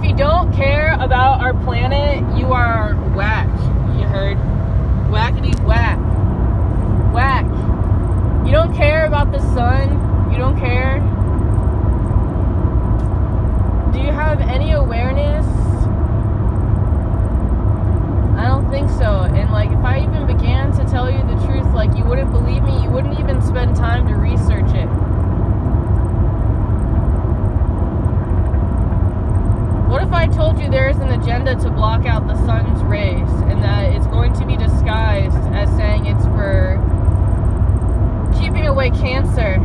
If you don't care about our planet, you are whack. You heard? Whackity whack. Whack. You don't care about the sun. You don't care. Do you have any awareness? I don't think so. And like, if I even began to tell you the truth, like, you wouldn't believe me. You wouldn't even spend time to research it. What if I told you there is an agenda to block out the sun's rays, and that it's going to be disguised as saying it's for keeping away cancer?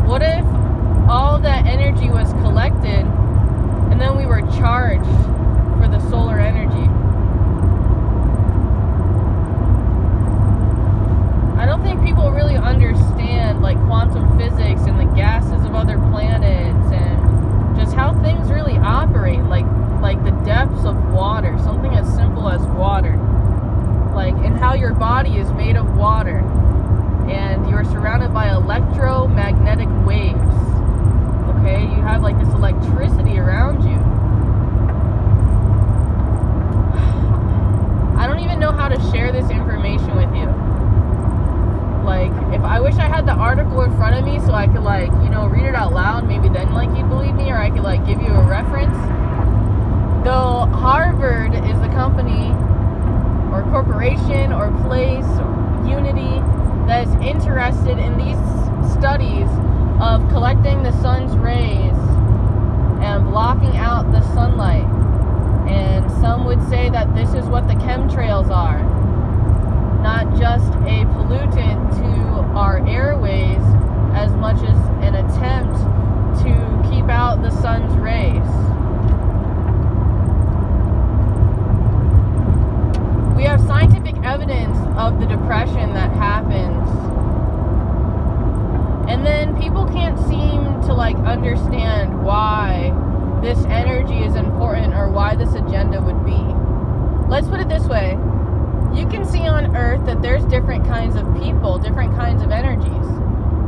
What if all that energy was collected and then we were charged for the solar energy? I don't think people really understand like quantum physics and the gases of other planets and just how things really operate, like the depths of water, something as simple as water, like, and how your body is made of water and you're surrounded by electromagnetic waves. Okay, you have like this electricity around you. I don't even know how to share this information with you. Like, if I wish I had the article in front of me so I could, like, you know, read it out loud, maybe then, like, you'd believe me, or I could, like, give you a reference. Though Harvard is the company or corporation or place or unity that is interested in these studies of collecting the sun's rays and blocking out the sunlight. And some would say that this is what the chemtrails are. Not just a pollutant to our airways as much as an attempt to keep out the sun's rays. We have scientific evidence of the depression that happens. And then people can't seem to like understand why this energy is important or why this agenda would be. Let's put it this way. You can see on Earth that there's different kinds of people, different kinds of energies.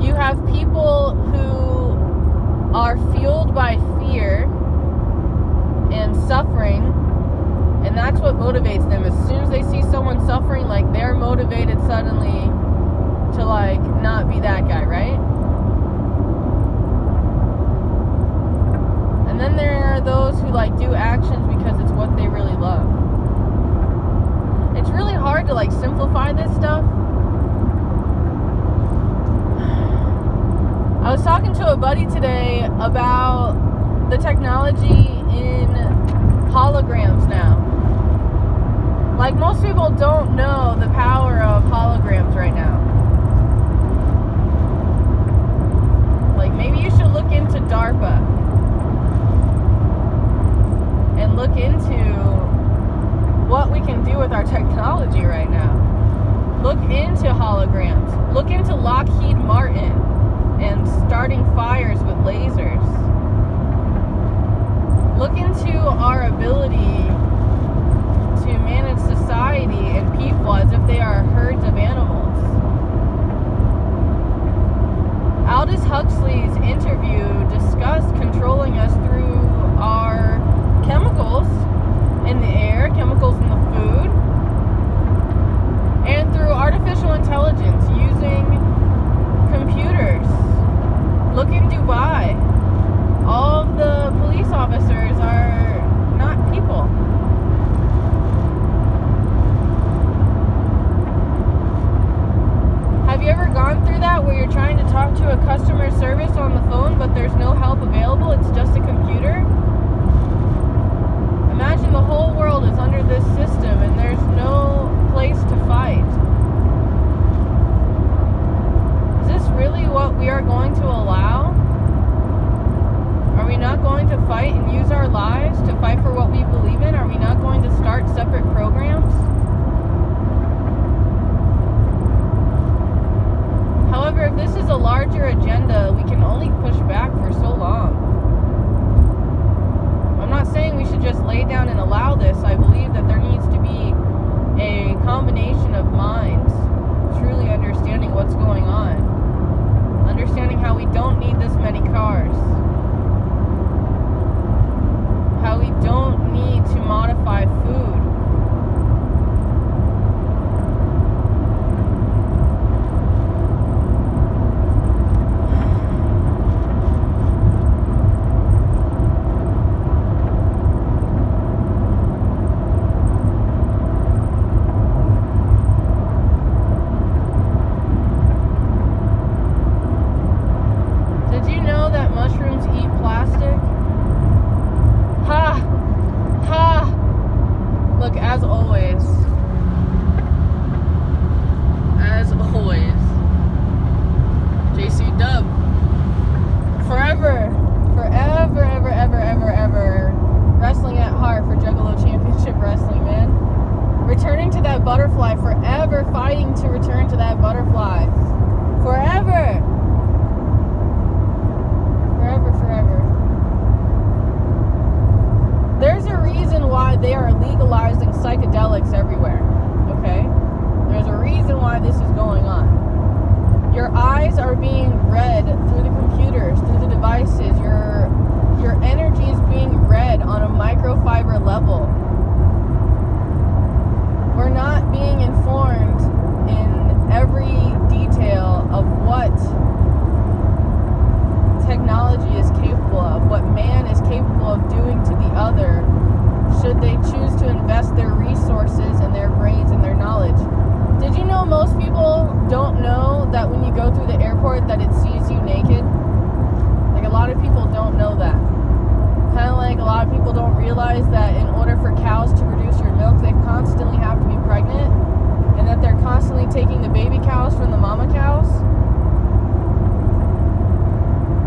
You have people who are fueled by fear and suffering, and that's what motivates them. As soon as they see someone suffering, like, they're motivated suddenly to, like, not be that guy, right? And then there are those who, like, do actions because it's what they really love. It's really hard to like simplify this stuff. I was talking to a buddy today about the technology in holograms now. Like, most people don't know the power of holograms right now. Like, maybe you should look into DARPA and look into what we can do with our technology right now. Look into holograms. Look into Lockheed Martin and starting fires with lasers. Look into our ability to manage society and people as if they are herds of animals. Aldous Huxley's interview discussed controlling us through our chemicals in the air, chemicals in the food, and through artificial intelligence using computers. Look in Dubai. All of the police officers are not people. Have you ever gone through that where you're trying to talk to a customer service on the phone but there's no help available? It's just a computer? Imagine the whole world is under this system and there's no place to fight. Is this really what we are going to allow? Are we not going to fight and use our lives to fight for what we believe in? Are we not going to start separate programs? However, if this is a larger agenda, we can only push back for so long. I'm not saying we should just lay down and allow this. I believe that there needs to be a combination of minds truly understanding what's going on, understanding how we don't need this many cars. fighting to return to that butterfly. Forever. Forever, forever. There's a reason why they are legalizing psychedelics everywhere, okay? There's a reason why this is going on. Your eyes are being read through the computers, through the devices. Your energy is being read on a microfiber level. We're not being informed in every detail of what technology is capable of, what man is capable of doing to the other, should they choose to invest their resources and their brains and their knowledge. Did you know most people don't know that when you go through the airport that it sees you naked? Like, a lot of people don't know that. Kind of like a lot of people don't realize that in order for cows to produce your milk, they constantly have to be pregnant, and that they're constantly taking the baby cows from the mama cows.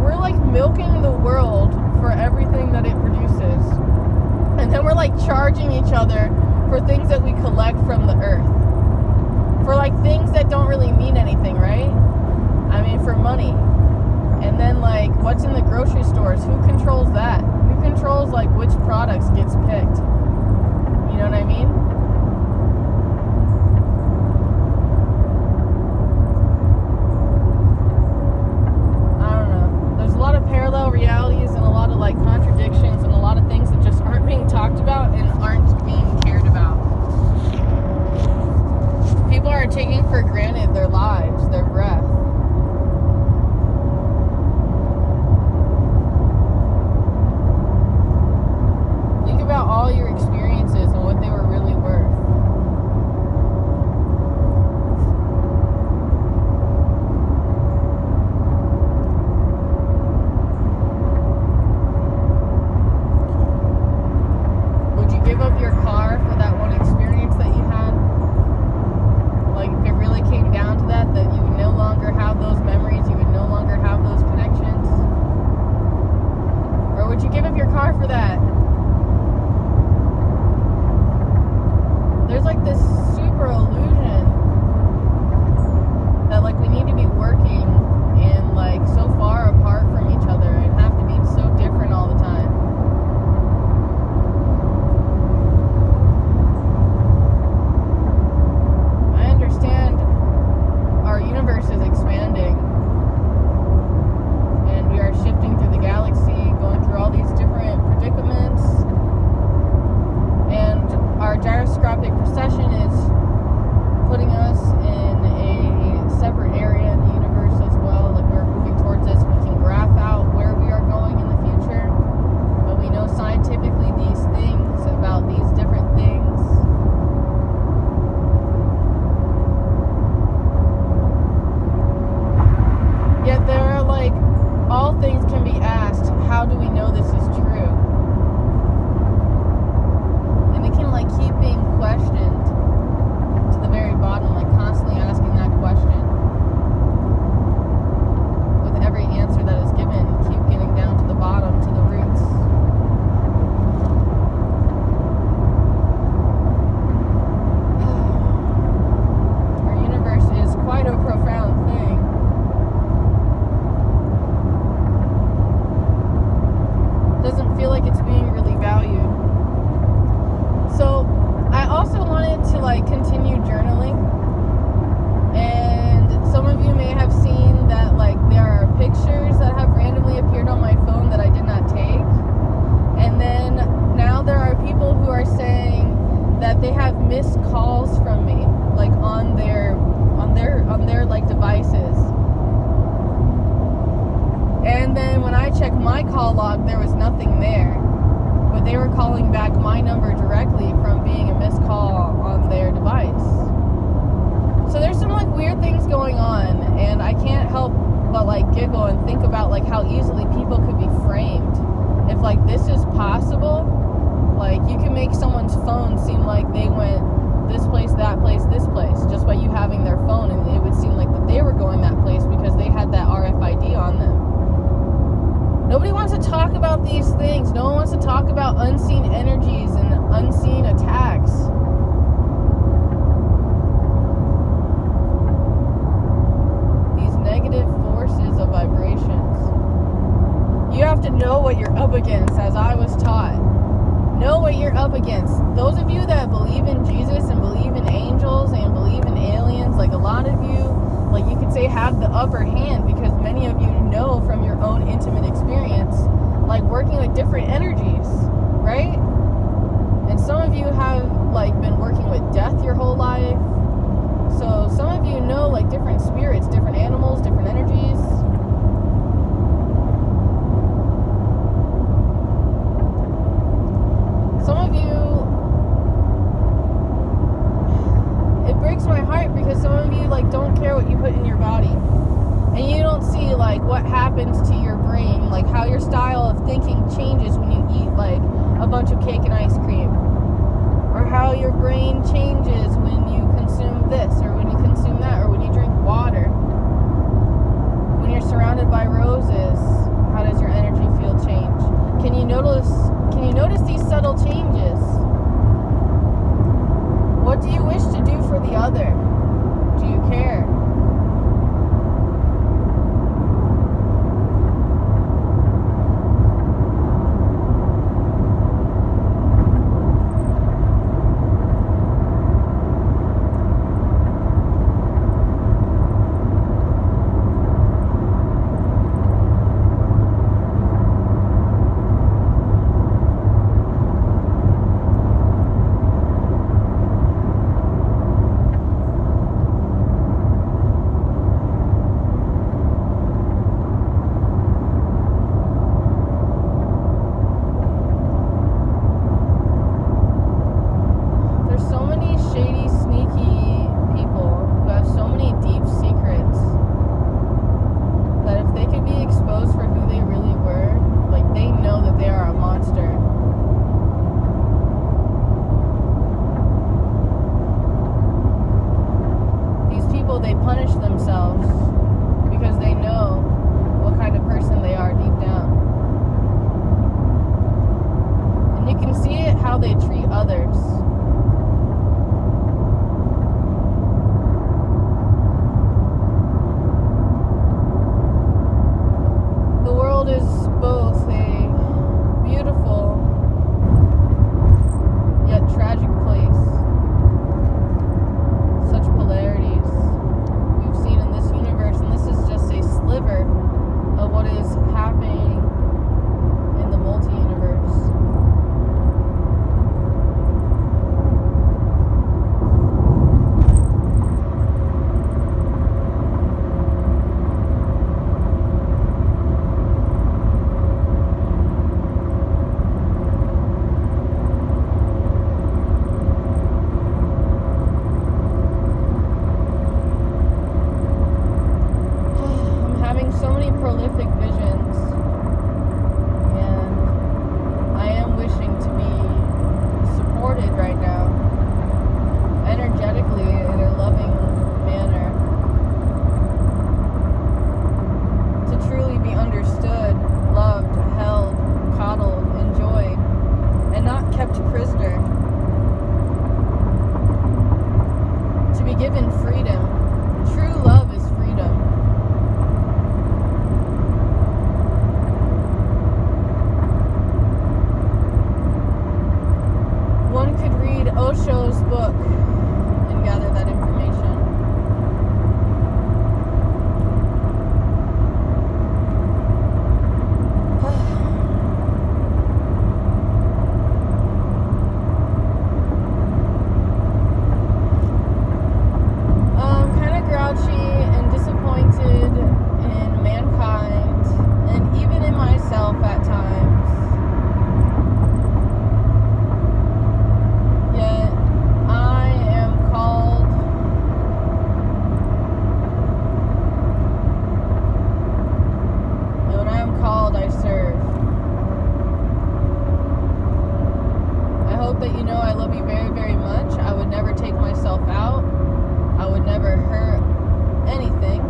We're like milking the world for everything that it produces. And then we're like charging each other for things that we collect from the earth. For like things that don't really mean anything, right? I mean, for money. And then like what's in the grocery stores, who controls that? Who controls like which products gets picked? You know what I mean? I don't know. There's a lot of parallel realities and a lot of like contradictions and a lot of things that just aren't being talked about and aren't being cared about. People are taking for granted their lives, their breath. Think about all your experiences and what they were really worth. Would you give up your car for that one experience that you had? Like, if it really came down to that you would no longer have those memories, you would no longer have those connections? Or would you give up your car for that? There's like this super illusion that like we need to be working and like so far apart from each other and have to be so different all the time. I understand our universe is expanding and we are shifting through the galaxy, going through all these different predicaments, and our gyroscopic precession is putting us in a separate area in the universe as well. Like, we're moving towards this. We can graph out where we are going in the future, but we know scientifically these things about these different things. Yet there are like, all things can be asked, how do we know this is true? And it can like keep being questioned to the very bottom, like constantly asking that question. With every answer that is given, keep getting down to the bottom, to the roots. Our universe is quite a profound thing. Doesn't feel like it's being really valued. So I also wanted to like continue journaling, and some of you may have seen that like there are pictures that have randomly appeared on my phone that I did not take, and then now there are people who are saying that they have missed calls from me, like on their like devices. And then when I checked my call log, there was nothing there. But they were calling back my number directly from being a missed call on their device. So there's some like weird things going on, and I can't help but like giggle and think about like how easily people could be framed. If like this is possible, like you can make someone's phone seem like they went this place, that place, this place, just by you having their phone, and it would seem like that they were going that place because they had that RFID on them. Nobody wants to talk about these things. No one wants to talk about unseen energies and unseen attacks. up against, as I was taught. Know what you're up against. Those of you that believe in Jesus and believe in angels and believe in aliens, like a lot of you, like you could say, have the upper hand because many of you know from your own intimate experience, like working with different energies, right? And some of you have like been working with death your whole life. So some of you know like different spirits, different animals, different energies. Some of you, it breaks my heart because some of you like don't care what you put in your body. And you don't see like what happens to your brain, like how your style of thinking changes when you eat like a bunch of cake and ice cream. Or how your brain changes when you consume this, or when you consume that, or when you drink water. When you're surrounded by roses, how does your energy field change? Can you notice these subtle changes? What do you wish to do for the other? Do you care? They punish themselves because they know what kind of person they are deep down. And you can see it how they treat others. The world is both a beautiful yet tragic place. Such polarities seen in this universe, and this is just a sliver of what is happening in the multi-universe. Prolific visions, and I am wishing to be supported right now energetically in a loving manner, to truly be understood, loved, held, coddled, enjoyed, and not kept prisoner, to be given freedom. True love is freedom. One could read Osho's book and gather that information. Kind of grouchy and disappointed in mankind and even in myself at times. I serve. I hope that you know I love you very, very much. I would never take myself out. I would never hurt anything.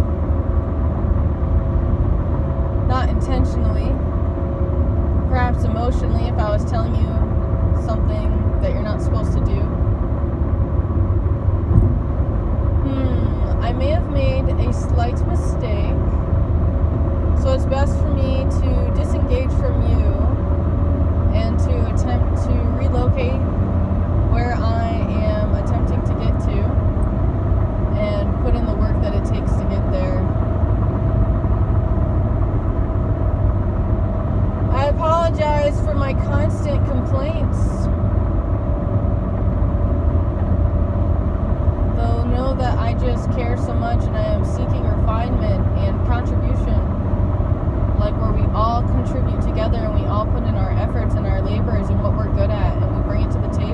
Not intentionally. Perhaps emotionally if I was telling you something that you're not supposed to do. I may have made a slight mistake. So it's best for me to disengage from you my constant complaints, they'll know that I just care so much and I am seeking refinement and contribution. Like where we all contribute together and we all put in our efforts and our labors and what we're good at and we bring it to the table.